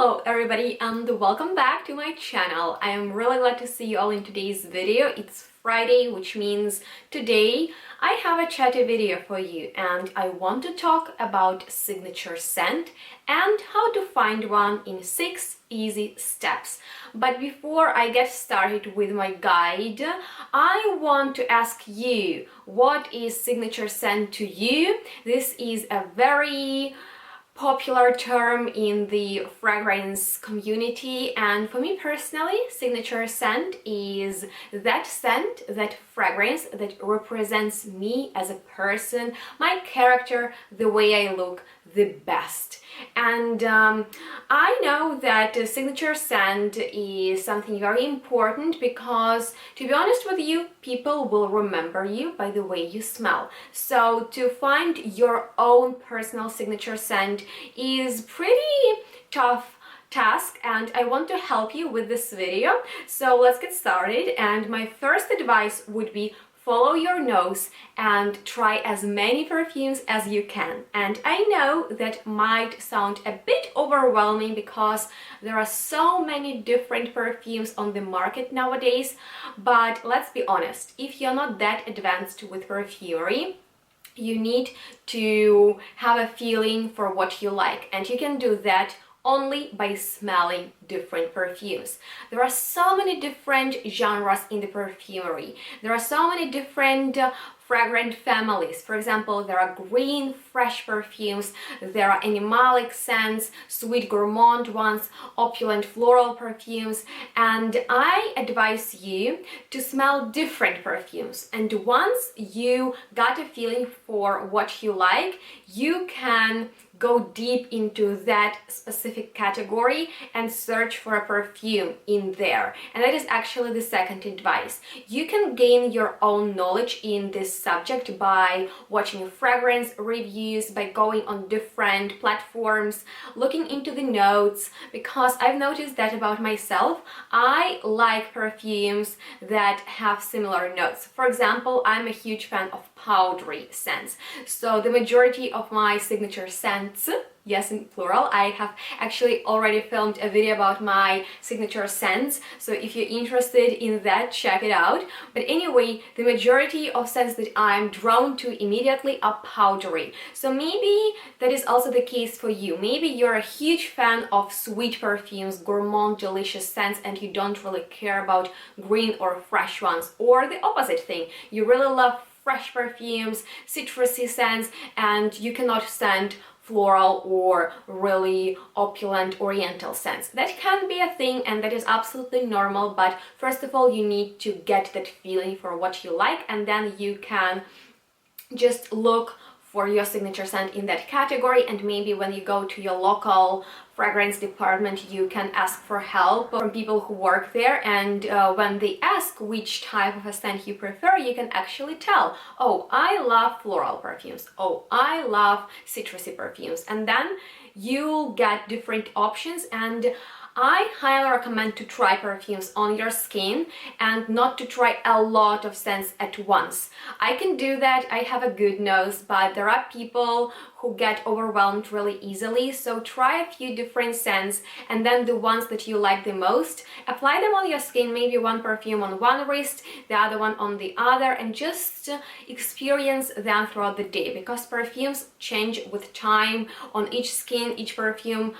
Hello everybody and welcome back to my channel. I am really glad to see you all in today's video. It's Friday, which means today I have a chatty video for you and I want to talk about signature scent and how to find one in 6 easy steps. But before I get started with my guide, I want to ask you, what is signature scent to you? This is a very popular term in the fragrance community, and for me personally, signature scent is that scent, that fragrance that represents me as a person, my character, the way I look the best. And I know that signature scent is something very important because, to be honest with you, people will remember you by the way you smell. So to find your own personal signature scent is pretty tough task, and I want to help you with this video. So let's get started, and my first advice would be follow your nose and try as many perfumes as you can. And I know that might sound a bit overwhelming because there are so many different perfumes on the market nowadays, but let's be honest, if you're not that advanced with perfumery, you need to have a feeling for what you like, and you can do that only by smelling different perfumes. There are so many different genres in the perfumery. There are so many different fragrant families. For example, there are green, fresh perfumes, there are animalic scents, sweet gourmand ones, opulent floral perfumes, and I advise you to smell different perfumes. And once you got a feeling for what you like, you can go deep into that specific category and search for a perfume in there. And that is actually the second advice. You can gain your own knowledge in this subject by watching fragrance reviews, by going on different platforms, looking into the notes, because I've noticed that about myself. I like perfumes that have similar notes. For example, I'm a huge fan of powdery scents. So the majority of my signature scents, yes, in plural, I have actually already filmed a video about my signature scents, so if you're interested in that, check it out. But anyway, the majority of scents that I'm drawn to immediately are powdery. So maybe that is also the case for you. Maybe you're a huge fan of sweet perfumes, gourmand, delicious scents, and you don't really care about green or fresh ones. Or the opposite thing, you really love fresh perfumes, citrusy scents, and you cannot stand floral or really opulent oriental scents. That can be a thing, and that is absolutely normal, but first of all you need to get that feeling for what you like, and then you can just look for your signature scent in that category. And maybe when you go to your local fragrance department, you can ask for help from people who work there, and when they ask which type of a scent you prefer, you can actually tell, oh, I love floral perfumes, oh, I love citrusy perfumes, and then you'll get different options. And I highly recommend to try perfumes on your skin and not to try a lot of scents at once. I can do that, I have a good nose, but there are people who get overwhelmed really easily. So try a few different scents, and then the ones that you like the most, apply them on your skin, maybe one perfume on one wrist, the other one on the other, and just experience them throughout the day, because perfumes change with time on each skin. Each perfume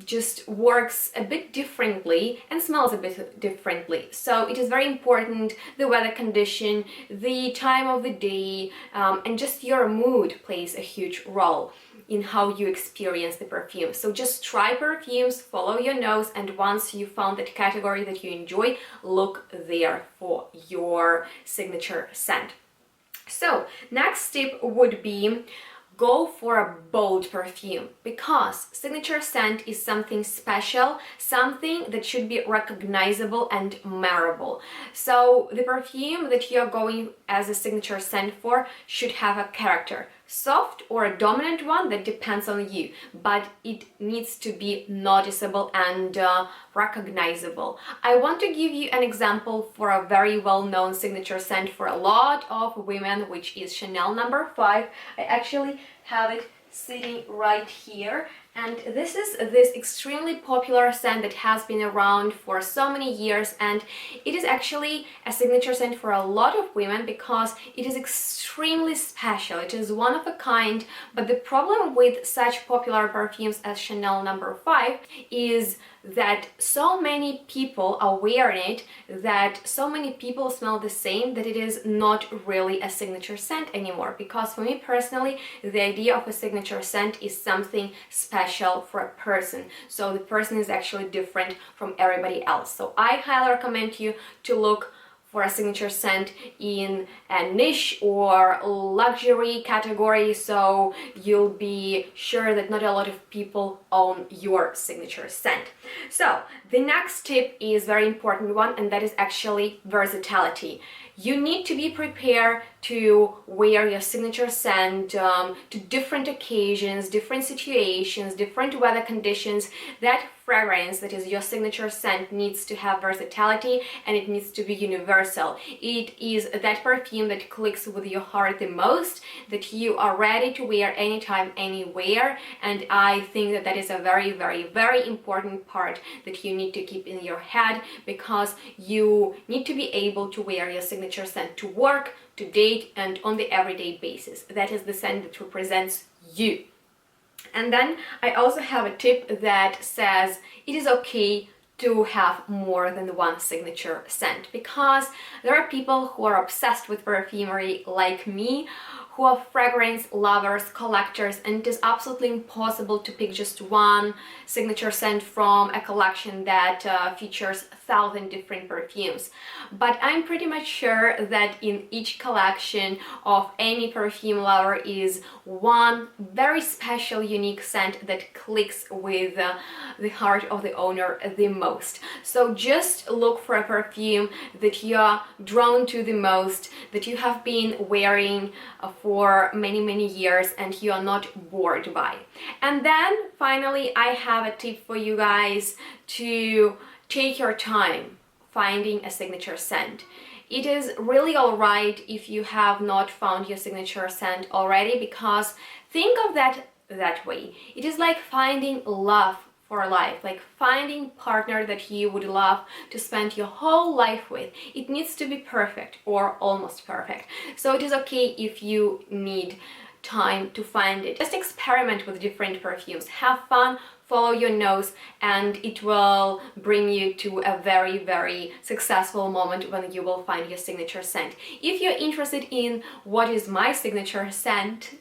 just works a bit differently and smells a bit differently. So it is very important, the weather condition, the time of the day, and just your mood plays a huge role in how you experience the perfume. So just try perfumes, follow your nose, and once you found that category that you enjoy, look there for your signature scent. So next tip would be go for a bold perfume, because signature scent is something special, something that should be recognizable and memorable. So the perfume that you're going as a signature scent for should have a character. Soft or a dominant one, that depends on you, but it needs to be noticeable and recognizable. I want to give you an example for a very well-known signature scent for a lot of women, which is Chanel No. 5. I actually have it sitting right here, And this is this extremely popular scent that has been around for so many years, and it is actually a signature scent for a lot of women because it is extremely special. It is one of a kind, but the problem with such popular perfumes as Chanel No. 5 is that so many people are wearing it, that so many people smell the same, that it is not really a signature scent anymore. Because for me personally, the idea of a signature scent is something special for a person. So the person is actually different from everybody else. So I highly recommend you to look for a signature scent in a niche or luxury category, so you'll be sure that not a lot of people own your signature scent. So the next tip is a very important one, and that is actually versatility. You need to be prepared to wear your signature scent to different occasions, different situations, different weather conditions. That fragrance, that is your signature scent, needs to have versatility, and it needs to be universal. It is that perfume that clicks with your heart the most, that you are ready to wear anytime, anywhere, and I think that that is a very, very, very important part that you need to keep in your head, because you need to be able to wear your signature scent to work, to date, and on the everyday basis. That is the scent that represents you. And then I also have a tip that says it is okay to have more than one signature scent, because there are people who are obsessed with perfumery like me, who are fragrance lovers, collectors, and it is absolutely impossible to pick just one signature scent from a collection that features 1,000 different perfumes. But I'm pretty much sure that in each collection of any perfume lover is one very special, unique scent that clicks with the heart of the owner the most. So just look for a perfume that you are drawn to the most, that you have been wearing for many, many years and you are not bored by. And then finally, I have a tip for you guys to take your time finding a signature scent. It is really alright if you have not found your signature scent already, because think of that way. It is like finding love for life, like finding a partner that you would love to spend your whole life with. It needs to be perfect or almost perfect. So it is okay if you need time to find it. Just experiment with different perfumes, have fun, follow your nose, and it will bring you to a very, very successful moment when you will find your signature scent. If you're interested in what is my signature scent,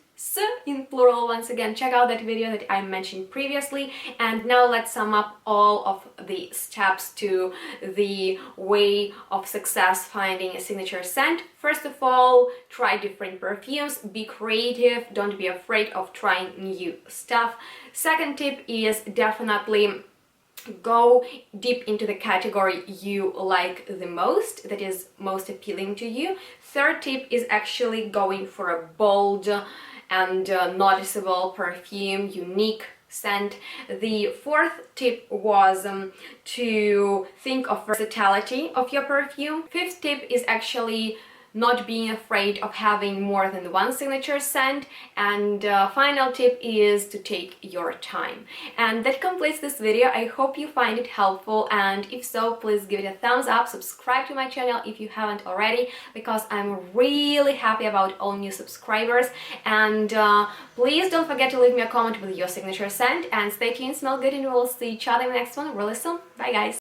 in plural, once again, check out that video that I mentioned previously. And now let's sum up all of the steps to the way of success finding a signature scent. First of all, try different perfumes, be creative, don't be afraid of trying new stuff. Second tip is definitely go deep into the category you like the most, that is most appealing to you. Third tip is actually going for a bold and noticeable perfume, unique scent. The fourth tip was to think of versatility of your perfume. Fifth tip is actually not being afraid of having more than one signature scent. And final tip is to take your time. And that completes this video. I hope you find it helpful, and if so, please give it a thumbs up, subscribe to my channel if you haven't already, because I'm really happy about all new subscribers. And please don't forget to leave me a comment with your signature scent, and stay tuned, smell good, and we'll see each other in the next one really soon. Bye guys!